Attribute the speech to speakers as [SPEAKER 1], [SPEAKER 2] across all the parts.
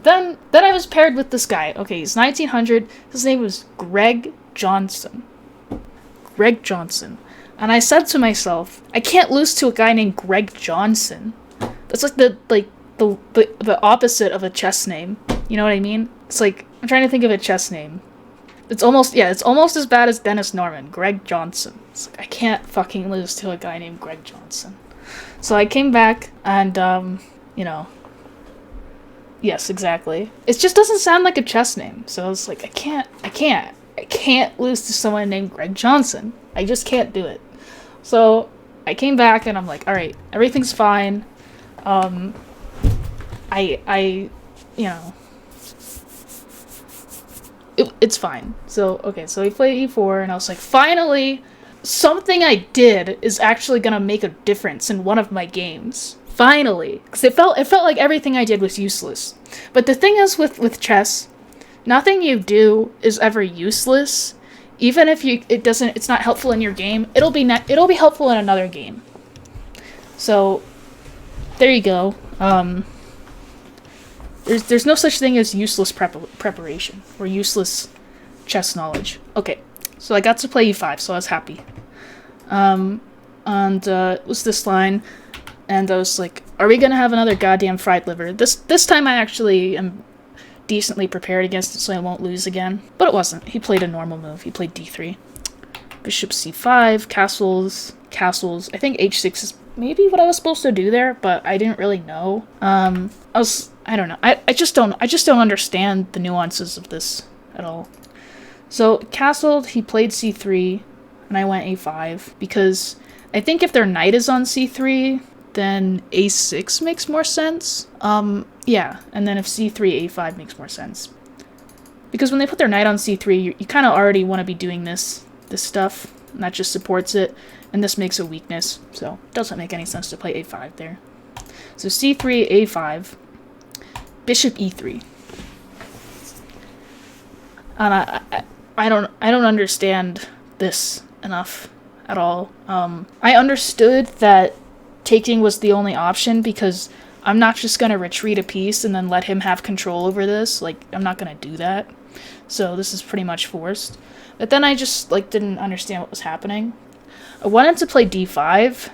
[SPEAKER 1] then I was paired with this guy. Okay, he's 1900. His name was Greg Johnson. Greg Johnson. And I said to myself, I can't lose to a guy named Greg Johnson. That's like the opposite of a chess name. You know what I mean? It's like, I'm trying to think of a chess name. It's almost as bad as Dennis Norman, Greg Johnson. It's like, I can't fucking lose to a guy named Greg Johnson. So I came back and, yes, exactly. It just doesn't sound like a chess name. So I was like, I can't lose to someone named Greg Johnson. I just can't do it. So I came back and I'm like, all right, everything's fine. It's fine. So, okay, so he played e4 and I was like, finally, something I did is actually gonna make a difference in one of my games. Finally. Because it felt like everything I did was useless. But the thing is with chess, nothing you do is ever useless. Even if it's not helpful in your game, it'll be helpful in another game. So there you go. There's no such thing as useless preparation or useless chess knowledge. Okay, so I got to play e5, so I was happy. And it was this line, and I was like, are we gonna have another goddamn fried liver? This time I actually am decently prepared against it, so I won't lose again. But it wasn't. He played a normal move. He played d3. Bishop c5, castles. I think h6 is maybe what I was supposed to do there, but I didn't really know. I don't know. I just don't understand the nuances of this at all. So castled, he played c3, and I went a5 because I think if their knight is on c3, then a6 makes more sense. Yeah, and then if c3, a5 makes more sense. Because when they put their knight on c3, you kind of already want to be doing this stuff, and that just supports it, and this makes a weakness, so it doesn't make any sense to play a5 there. So c3, a5, bishop e3. And I don't understand this enough at all. I understood that taking was the only option because I'm not just gonna retreat a piece and then let him have control over this. Like, I'm not gonna do that. So this is pretty much forced. But then I just didn't understand what was happening. I wanted to play d5,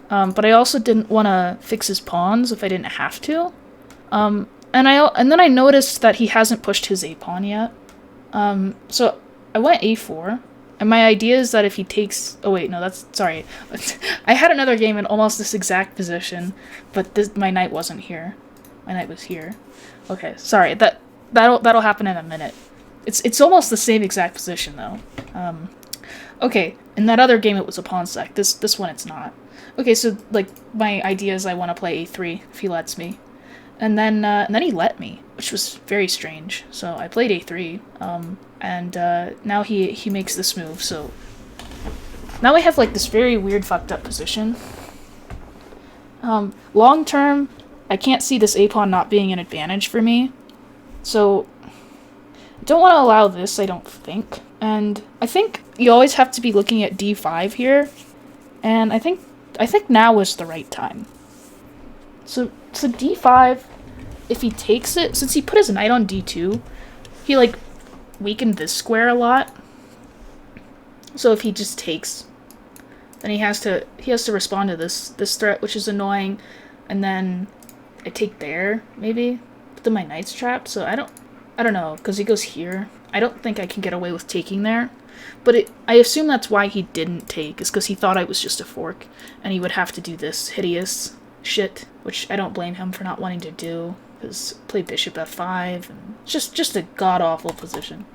[SPEAKER 1] but I also didn't want to fix his pawns if I didn't have to. And then I noticed that he hasn't pushed his a pawn yet. So I went a4. And my idea is that if he takes... Oh, wait, no, sorry. I had another game in almost this exact position, but my knight wasn't here. My knight was here. Okay, sorry. That'll happen in a minute. It's almost the same exact position, though. Okay, in that other game, it was a pawn sack. This one, it's not. Okay, so, my idea is I want to play a3, if he lets me. And then he let me, which was very strange. So I played a3, and now he makes this move. So now we have this very weird fucked up position. Long term, I can't see this a pawn not being an advantage for me. So I don't want to allow this, I don't think. And I think you always have to be looking at d5 here. And I think now is the right time. So d5, if he takes it, since he put his knight on d2, he weakened this square a lot. So if he just takes, then he has to respond to this threat, which is annoying, and then I take there maybe, but then my knight's trapped. So I don't know, because he goes here. I don't think I can get away with taking there, but I assume that's why he didn't take, is because he thought I was just a fork, and he would have to do this hideous shit, which I don't blame him for not wanting to do, because play bishop f5, and just a god-awful position.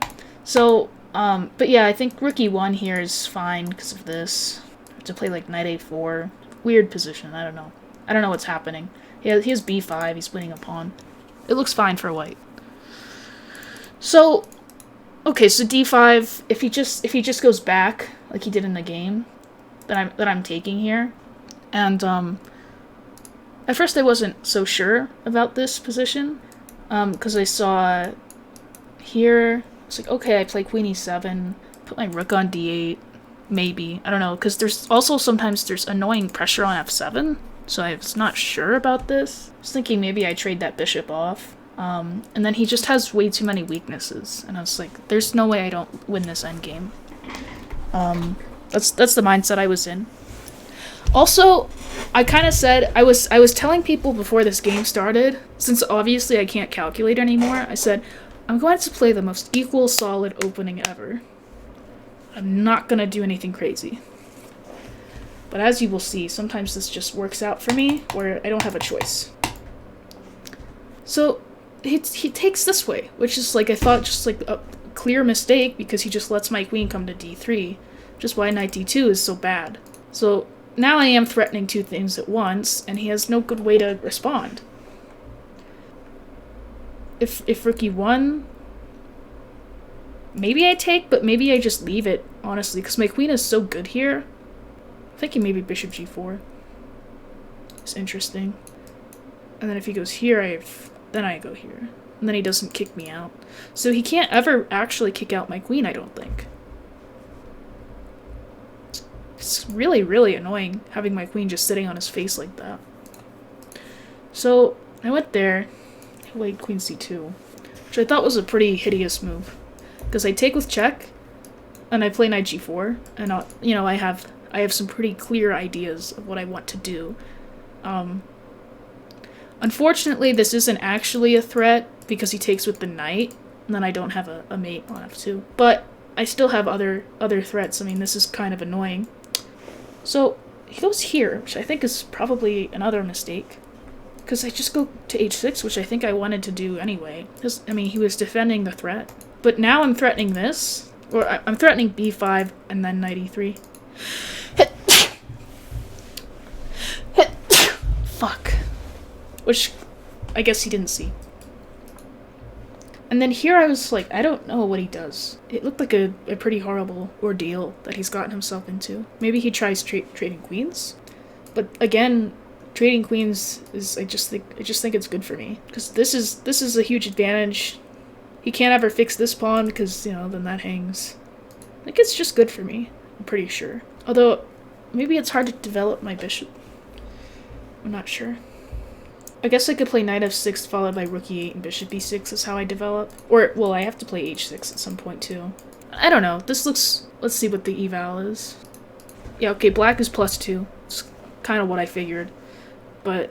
[SPEAKER 1] So, but yeah, I think rook e1 here is fine because of this. I have to play knight a4. Weird position, I don't know. I don't know what's happening. He has b5, he's winning a pawn. It looks fine for white. So, okay, so d5, if he just goes back, like he did in the game, that I'm taking here, and, at first I wasn't so sure about this position, because I saw here, it's like, okay, I play queen e7, put my rook on d8, maybe, I don't know, because sometimes there's annoying pressure on f7, so I was not sure about this. I was thinking maybe I trade that bishop off. And then he just has way too many weaknesses, and I was like, there's no way I don't win this endgame. That's the mindset I was in. Also, I kind of said, I was telling people before this game started, since obviously I can't calculate anymore, I said, I'm going to play the most equal, solid opening ever. I'm not going to do anything crazy. But as you will see, sometimes this just works out for me, where I don't have a choice. So, he takes this way, which is, like, I thought just, like, a clear mistake, because he just lets my queen come to d3, which is why knight d2 is so bad. So, now I am threatening two things at once, and he has no good way to respond. If rook e1, maybe I take, but maybe I just leave it, honestly, because my queen is so good here. I'm thinking maybe bishop g4. It's interesting. And then if he goes here, then I go here. And then he doesn't kick me out. So he can't ever actually kick out my queen, I don't think. It's really, really annoying having my queen just sitting on his face like that. So I went there, I played queen c2, which I thought was a pretty hideous move. Because I take with check, and I play knight g4, and I have some pretty clear ideas of what I want to do. Unfortunately, this isn't actually a threat because he takes with the knight, and then I don't have a mate on f2. But I still have other threats. I mean, this is kind of annoying. So he goes here, which I think is probably another mistake, because I just go to h6, which I think I wanted to do anyway. Because, I mean, he was defending the threat. But now I'm threatening this, or I'm threatening b5 and then knight e3. Fuck. Which I guess he didn't see. And then here I was like, I don't know what he does. It looked like a pretty horrible ordeal that he's gotten himself into. Maybe he tries trading queens? But again, trading queens is, I just think it's good for me. Because this is a huge advantage. He can't ever fix this pawn because, then that hangs. I think it's just good for me, I'm pretty sure. Although, maybe it's hard to develop my bishop. I'm not sure. I guess I could play knight f6 followed by rook e8 and bishop b6 is how I develop. Or, well, I have to play h6 at some point too. I don't know. This looks... Let's see what the eval is. Yeah, okay, black is +2. It's kind of what I figured. But,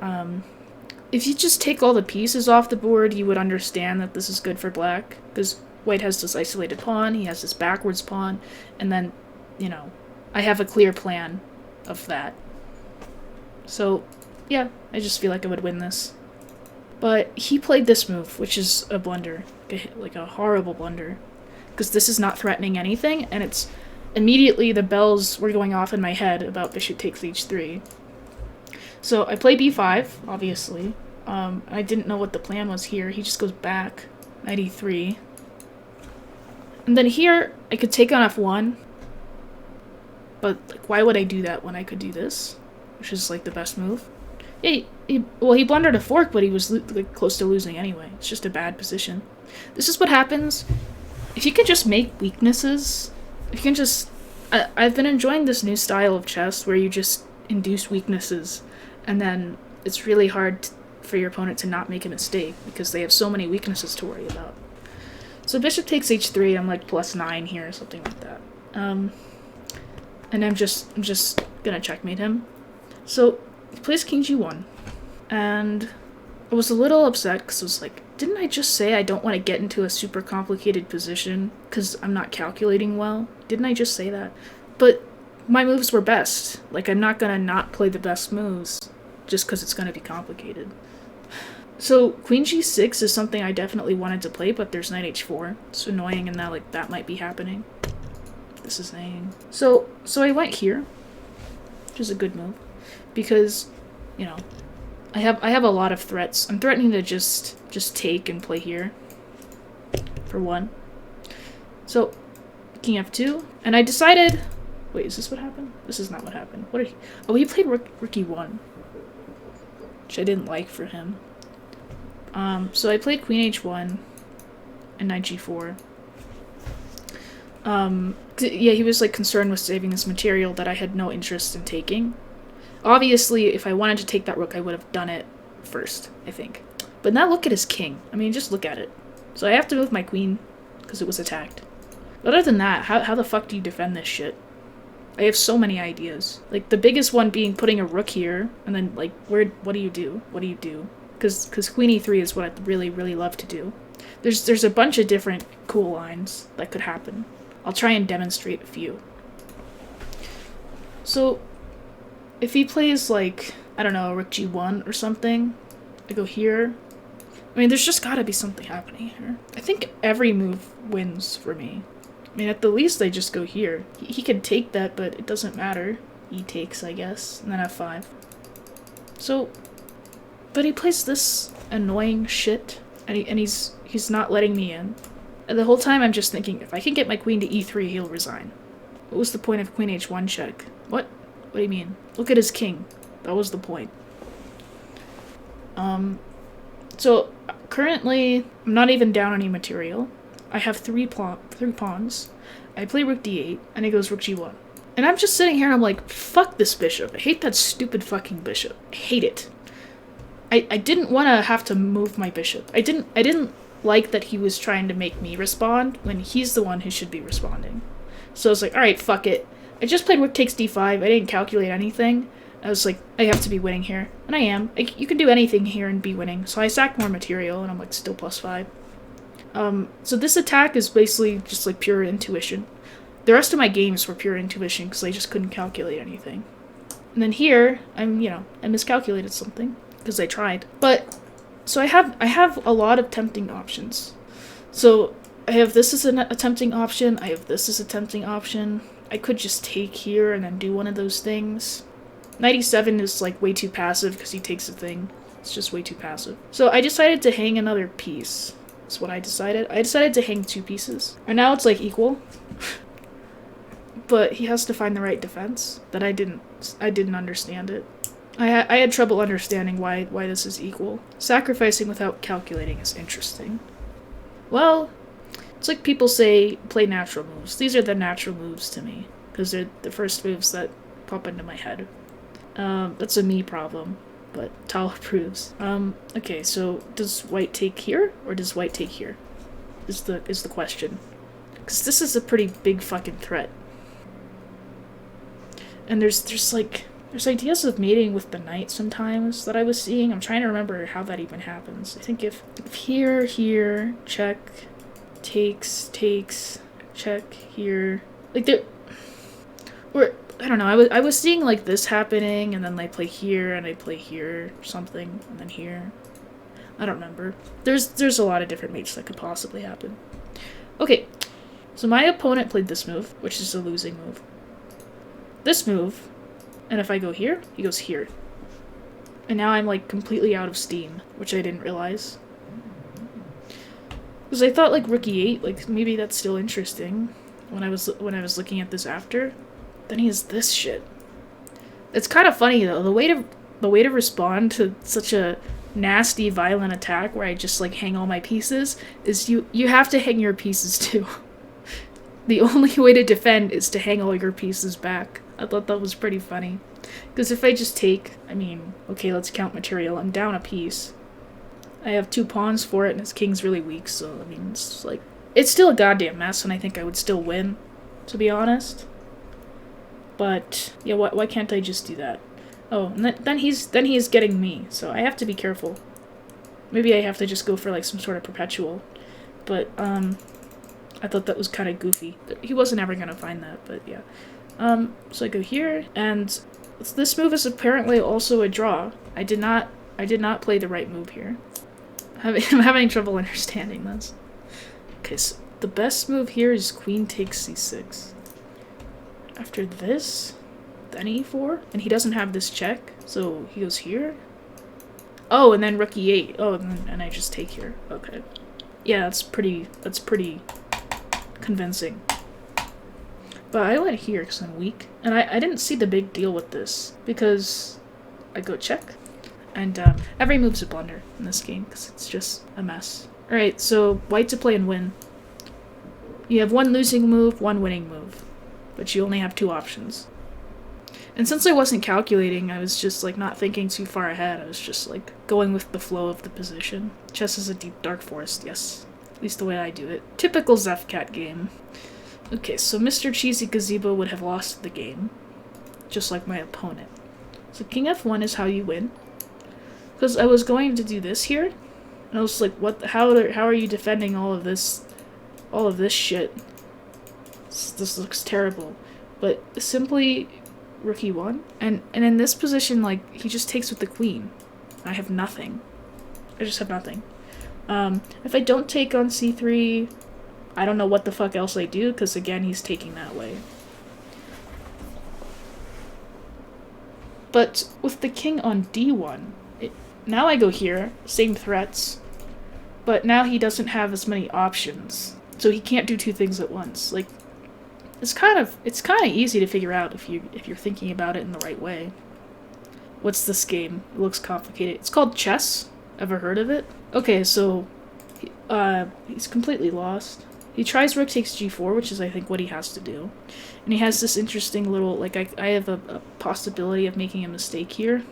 [SPEAKER 1] if you just take all the pieces off the board, you would understand that this is good for black. Because white has this isolated pawn, he has this backwards pawn, and then, I have a clear plan of that. So... yeah, I just feel like I would win this. But he played this move, which is a blunder. Like a horrible blunder. Because this is not threatening anything, and it's... immediately the bells were going off in my head about bishop takes h3. So I play b5, obviously. I didn't know what the plan was here. He just goes back. Knight e3. And then here, I could take on f1. But like, why would I do that when I could do this? Which is like the best move. He blundered a fork, but he was close to losing anyway. It's just a bad position. This is what happens if you can just make weaknesses. If you can just... I've been enjoying this new style of chess where you just induce weaknesses, and then it's really hard for your opponent to not make a mistake because they have so many weaknesses to worry about. So bishop takes h3. I'm like +9 here or something like that. And I'm just gonna checkmate him. So he plays king g1, and I was a little upset because I was like, didn't I just say I don't want to get into a super complicated position because I'm not calculating well? Didn't I just say that? But my moves were best. Like, I'm not gonna not play the best moves just because it's gonna be complicated. So queen g6 is something I definitely wanted to play, but there's knight h4. It's annoying, and now like that might be happening. This is saying. So I went here, which is a good move. Because, I have a lot of threats. I'm threatening to just take and play here. For one. So, king f2. And I decided... Wait, is this what happened? This is not what happened. What did he... Oh, he played rook e1. Which I didn't like for him. So I played queen h1. And knight g4. Yeah, he was, like, concerned with saving this material that I had no interest in taking. Obviously, if I wanted to take that rook, I would have done it first, I think. But now look at his king. I mean, just look at it. So I have to move my queen because it was attacked. But other than that, how the fuck do you defend this shit? I have so many ideas. Like, the biggest one being putting a rook here, and then, like, what do you do? What do you do? Because queen e3 is what I'd really, really love to do. There's a bunch of different cool lines that could happen. I'll try and demonstrate a few. So, if he plays, like, I don't know, rook g1 or something, I go here. I mean, there's just gotta be something happening here. I think every move wins for me. I mean, at the least, I just go here. He can take that, but it doesn't matter. He takes, I guess, and then f5. So, but he plays this annoying shit, and he's not letting me in. And the whole time I'm just thinking, if I can get my queen to e3, he'll resign. What was the point of queen h1 check? What? What do you mean? Look at his king. That was the point. So currently, I'm not even down any material. I have three pawns. I play rook d8, and it goes rook g1. And I'm just sitting here and I'm like, fuck this bishop. I hate that stupid fucking bishop. I hate it. I didn't want to have to move my bishop. I didn't like that he was trying to make me respond when he's the one who should be responding. So I was like, alright, fuck it. I just played rook takes d5. I didn't calculate anything. I was like, I have to be winning here. And I am. You can do anything here and be winning. So I sack more material, and I'm like, still +5. So this attack is basically just like pure intuition. The rest of my games were pure intuition because I just couldn't calculate anything. And then here, I miscalculated something because I tried. But, so I have a lot of tempting options. So I have this as a tempting option. I have this as a tempting option. I could just take here and then do one of those things. Knight e7 is like way too passive because he takes a thing. It's just way too passive. So I decided to hang another piece. That's what I decided. I decided to hang 2 pieces. And now it's like equal. But he has to find the right defense. That I didn't understand it. I had trouble understanding why this is equal. Sacrificing without calculating is interesting. Well, it's like people say, play natural moves. These are the natural moves to me. Because they're the first moves that pop into my head. That's a me problem. But Tal approves. Okay, so does white take here, or does white take here? Is the question. Because this is a pretty big fucking threat. And there's ideas of mating with the knight sometimes that I was seeing. I'm trying to remember how that even happens. I think if here, check, takes, check, here. Like there... Or... I don't know, I was seeing like this happening, and then they play here, and I play here, or something, and then here. I don't remember. There's a lot of different mates that could possibly happen. Okay, so my opponent played this move, which is a losing move. This move, and if I go here, he goes here. And now I'm like completely out of steam, which I didn't realize. Because I thought like rook e8, like maybe that's still interesting when I was looking at this after. Then he has this shit. It's kind of funny though. The way to respond to such a nasty, violent attack where I just like hang all my pieces is you have to hang your pieces too. The only way to defend is to hang all your pieces back. I thought that was pretty funny. Because if I just take, I mean, okay, let's count material. I'm down a piece. I have 2 pawns for it, and his king's really weak. So I mean, it's still a goddamn mess, and I think I would still win, to be honest. But yeah, why can't I just do that? Oh, and then he's getting me, so I have to be careful. Maybe I have to just go for like some sort of perpetual. But I thought that was kind of goofy. He wasn't ever gonna find that, but yeah. So I go here, and this move is apparently also a draw. I did not play the right move here. I'm having trouble understanding this. Okay, so the best move here is queen takes c6. After this, then e4, and he doesn't have this check, so he goes here. Oh, and then rook e8. Oh, and I just take here. Okay. Yeah, that's pretty convincing. But I went here because I'm weak, and I didn't see the big deal with this, because I go check, and every move's a blunder in this game, because it's just a mess. Alright, so white to play and win. You have 1 losing move, 1 winning move. But you only have 2 options. And since I wasn't calculating, I was just like not thinking too far ahead. I was just like going with the flow of the position. Chess is a deep dark forest, yes. At least the way I do it. Typical Zefcat game. Okay, so Mr. Cheesy Gazebo would have lost the game. Just like my opponent. So King F1 is how you win. Because I was going to do this here. And I was like, what? How are you defending all of this shit? This looks terrible. But simply rook e1. And in this position, like, he just takes with the queen. I have nothing. I just have nothing. If I don't take on c3, I don't know what the fuck else I do, because again, he's taking that way. But with the king on d1, now I go here, same threats, but now he doesn't have as many options, so he can't do two things at once. Like, it's kind of easy to figure out if you're thinking about it in the right way. What's this game? It looks complicated. It's called chess. Ever heard of it? Okay, so he's completely lost. He tries rook takes g4, which is I think what he has to do. And he has this interesting little, like, I have a possibility of making a mistake here.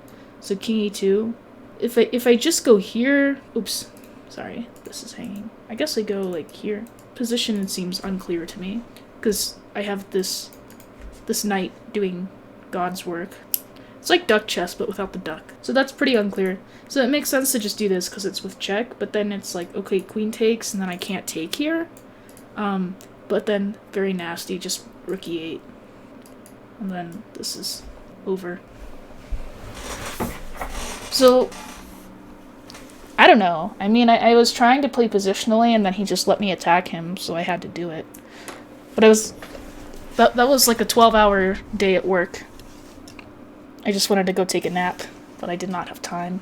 [SPEAKER 1] So king e2. If I just go here, oops, sorry, this is hanging. I guess I go like here. Position seems unclear to me because I have this knight doing God's work. It's like duck chess, but without the duck. So that's pretty unclear. So it makes sense to just do this because it's with check, but then it's like, okay, queen takes, and then I can't take here. But then, very nasty, just rook e8. And then this is over. So, I don't know. I mean, I was trying to play positionally, and then he just let me attack him, so I had to do it. But it was... That was like a 12-hour day at work. I just wanted to go take a nap, but I did not have time.